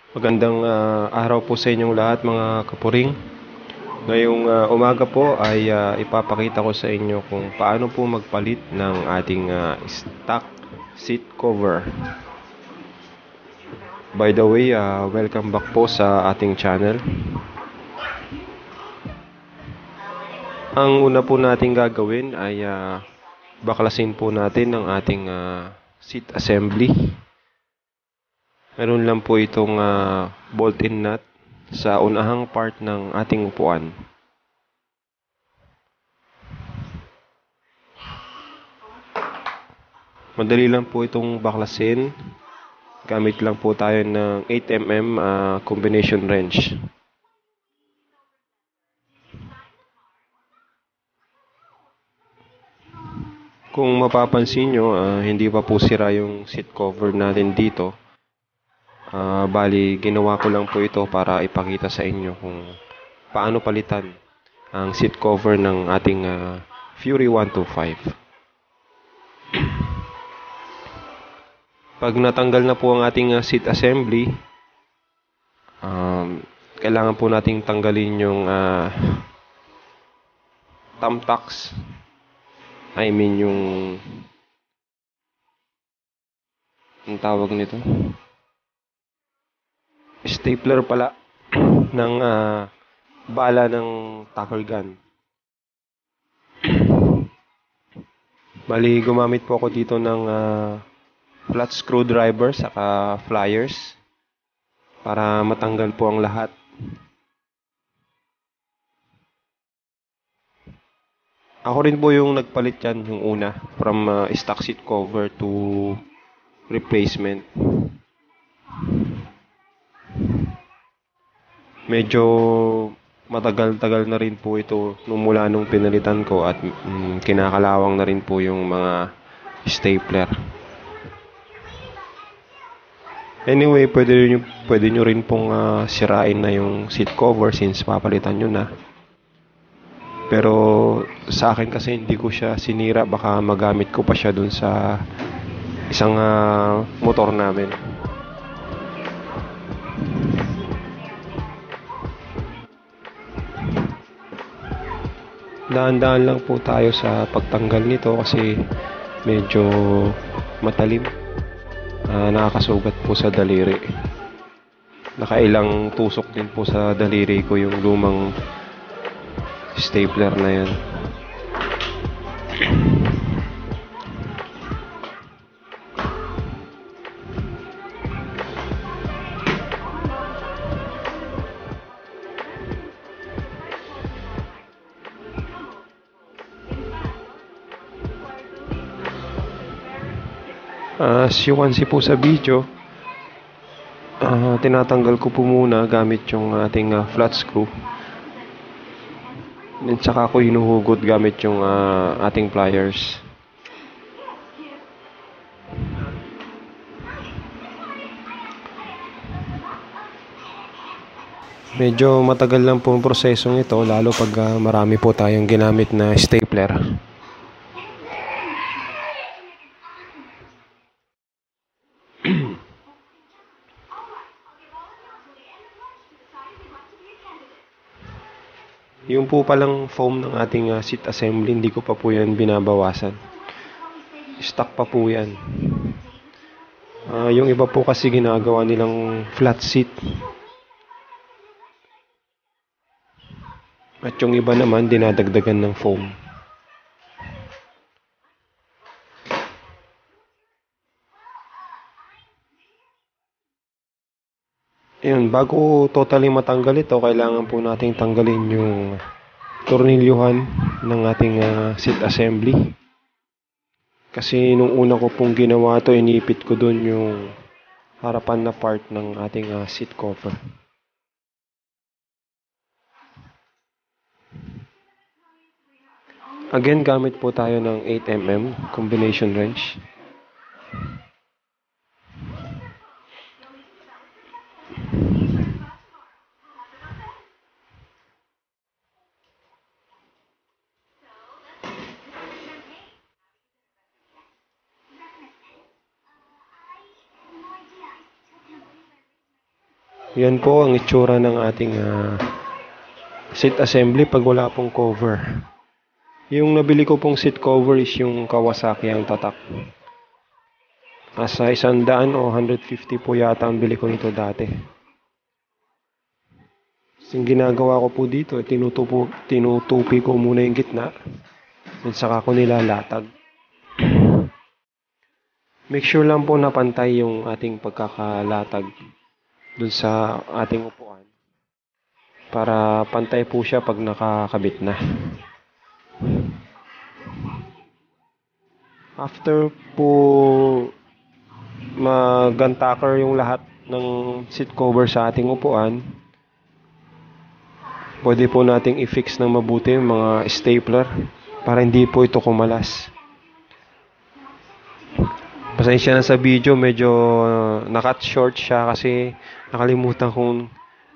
Magandang araw po sa inyong lahat mga kapuring. Ngayong umaga po ay ipapakita ko sa inyo kung paano po magpalit ng ating stock seat cover. By the way, welcome back po sa ating channel. Ang una po nating gagawin ay baklasin po natin ang ating seat assembly. Meron lang po itong bolt-in nut sa unahang part ng ating upuan. Madali lang po itong baklasin. Gamit lang po tayo ng 8mm combination wrench. Kung mapapansin nyo, hindi pa po sira yung seat cover natin dito. Bali, ginawa ko lang po ito para ipakita sa inyo kung paano palitan ang seat cover ng ating Fury 125. Pag natanggal na po ang ating seat assembly, kailangan po nating tanggalin yung thumbtacks. I mean yung ang tawag nito, stapler pala ng bala ng tackle gun. Bali, gumamit po ako dito ng flat screwdriver saka pliers para matanggal po ang lahat. Ako rin po yung nagpalit yan yung una from stock seat cover to replacement. Medyo matagal-tagal na rin po ito mula nung pinalitan ko at kinakalawang na rin po yung mga stapler. Anyway, pwede nyo rin pong sirain na yung seat cover since papalitan nyo na. Pero sa akin kasi hindi ko siya sinira, baka magamit ko pa siya dun sa isang motor namin. Dahan-dahan lang po tayo sa pagtanggal nito kasi medyo matalim. Nakakasugat po sa daliri. Nakailang tusok din po sa daliri ko yung lumang stapler na yan. As you can see po sa video, tinatanggal ko po muna gamit yung ating flat screw. At saka ko hinuhugot gamit yung ating pliers. Medyo matagal lang po ang prosesong ito, lalo pag marami po tayong ginamit na stapler. Yung po palang foam ng ating seat assembly, hindi ko pa po yan binabawasan. Stock pa po yan. Yung iba po kasi ginagawa nilang flat seat. At yung iba naman dinadagdagan ng foam. Ayun, bago totally matanggal ito, kailangan po nating tanggalin yung tornilyuhan ng ating seat assembly. Kasi nung una ko pong ginawa to, inipit ko dun yung harapan na part ng ating seat cover. Again, gamit po tayo ng 8mm combination wrench. Yan po ang itsura ng ating seat assembly pag wala pong cover. Yung nabili ko pong seat cover is yung Kawasaki ang tatak. Nasa 100 o 150 po yata ang bili ko nito dati. Yung ginagawa ko po dito, tinutupi ko muna yung gitna. At saka ko nilalatag. Make sure lang po na pantay yung ating pagkakalatag dun sa ating upuan. Para pantay po siya pag nakakabit na. After po mag-guntacker yung lahat ng seat cover sa ating upuan, pwede po nating i-fix ng mabuti yung mga stapler para hindi po ito kumalas. Pasensya na sa video, medyo nakat short siya kasi nakalimutan kong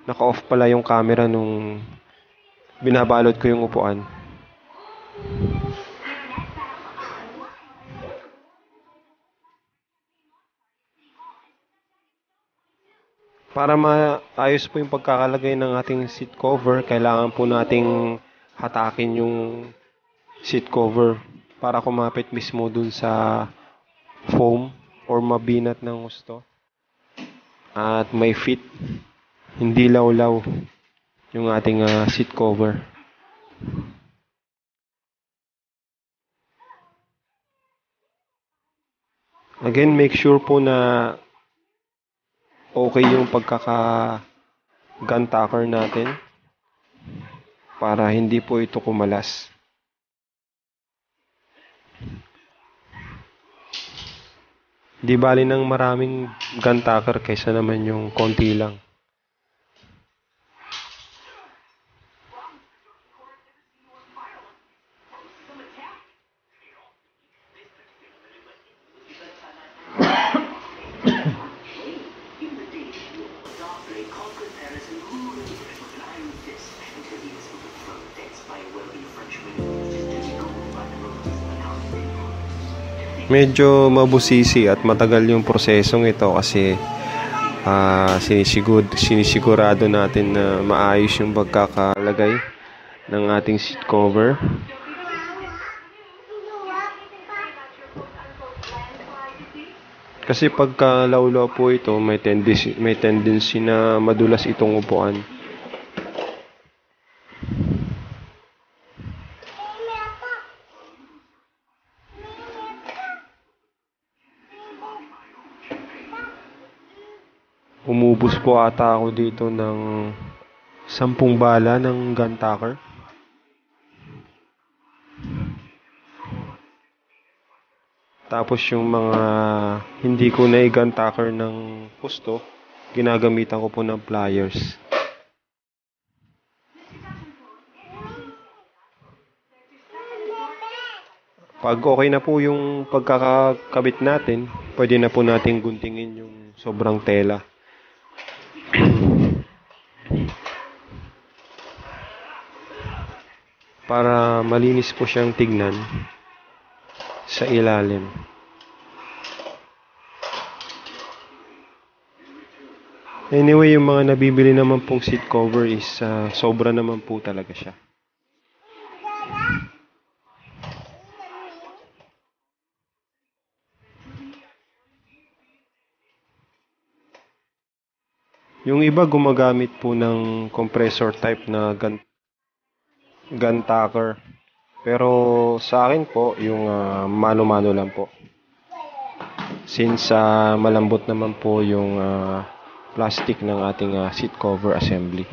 naka-off pala yung camera nung binabalot ko yung upuan. Para maayos po yung pagkakalagay ng ating seat cover, kailangan po nating hatakin yung seat cover para kumapit mismo dun sa foam or mabinat ng gusto. At may fit, hindi lawlaw yung ating seat cover. Again, make sure po na okay yung gun tacker natin para hindi po ito kumalas. Di bali ng maraming gun tacker kaysa naman yung konti lang. Medyo mabusisi at matagal yung prosesong ito kasi sinisigurado natin na maayos yung pagkakalagay ng ating seat cover. Kasi pagka lawlaw po ito, may tendency na madulas itong upuan. Umubos po ata ako dito ng 10 bala ng gun tacker. Tapos yung mga hindi ko na i-gun tacker ng husto, ginagamitan ko po ng pliers. Pag okay na po yung pagkakakabit natin, pwede na po natin guntingin yung sobrang tela. Para malinis po siyang tignan sa ilalim. Anyway, yung mga nabibili naman pong seat cover is sobra naman po talaga siya. Yung iba gumagamit po ng compressor type na gun tacker. Pero sa akin po, yung mano-mano lang po. Since malambot naman po yung plastic ng ating seat cover assembly.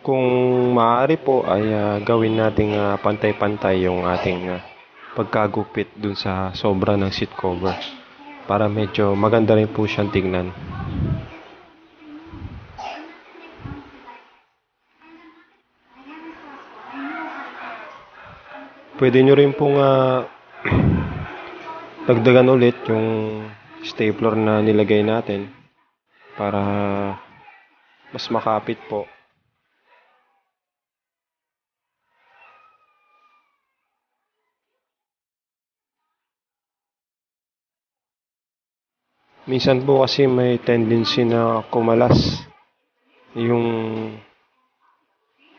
Kung maaari po ay gawin nating pantay-pantay yung ating pagkagupit dun sa sobra ng seat cover para medyo maganda rin po siyang tignan. Pwede nyo rin pong dagdagan ulit yung stapler na nilagay natin para mas makapit po. Minsan po kasi may tendency na kumalas yung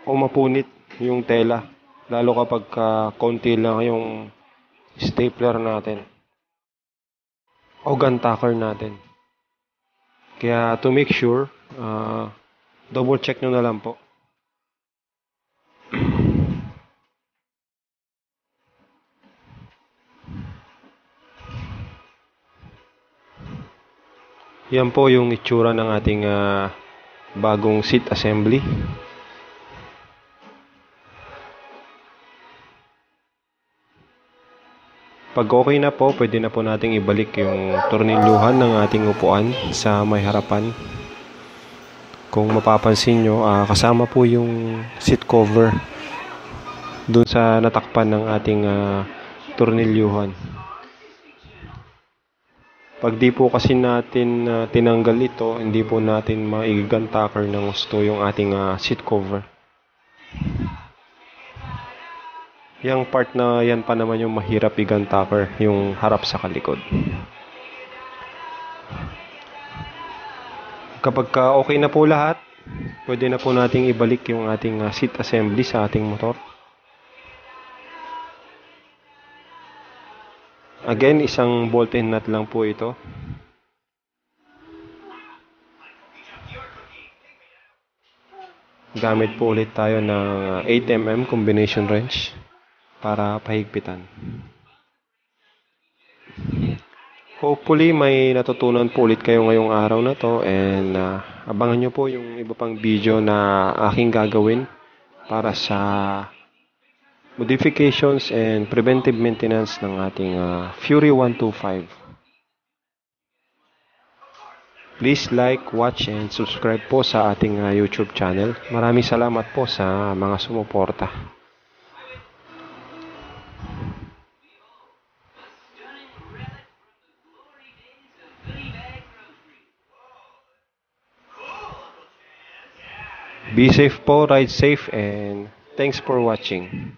o mapunit yung tela. Lalo kapag konti lang yung stapler natin o gun tacker natin. Kaya to make sure, double check nyo na lang po. Yan po yung itsura ng ating bagong seat assembly. Pag okay na po, pwede na po nating ibalik yung tornilyuhan ng ating upuan sa may harapan. Kung mapapansin nyo, kasama po yung seat cover dun sa natakpan ng ating tornilyuhan. Pag di po kasi natin tinanggal ito, hindi po natin maigan tacker ng gusto yung ating seat cover. Yung part na yan pa naman yung mahirap igan tacker, yung harap sa kalikod. Kapag okay na po lahat, pwede na po nating ibalik yung ating seat assembly sa ating motor. Again, isang bolt and nut lang po ito. Gamit po ulit tayo ng 8mm combination wrench para pahigpitan. Hopefully may natutunan po ulit kayo ngayong araw na to, and abangan nyo po yung iba pang video na aking gagawin para sa modifications and preventive maintenance ng ating Fury 125. Please like, watch, and subscribe po sa ating YouTube channel. Maraming salamat po sa mga sumuporta. Be safe po, ride safe, and thanks for watching.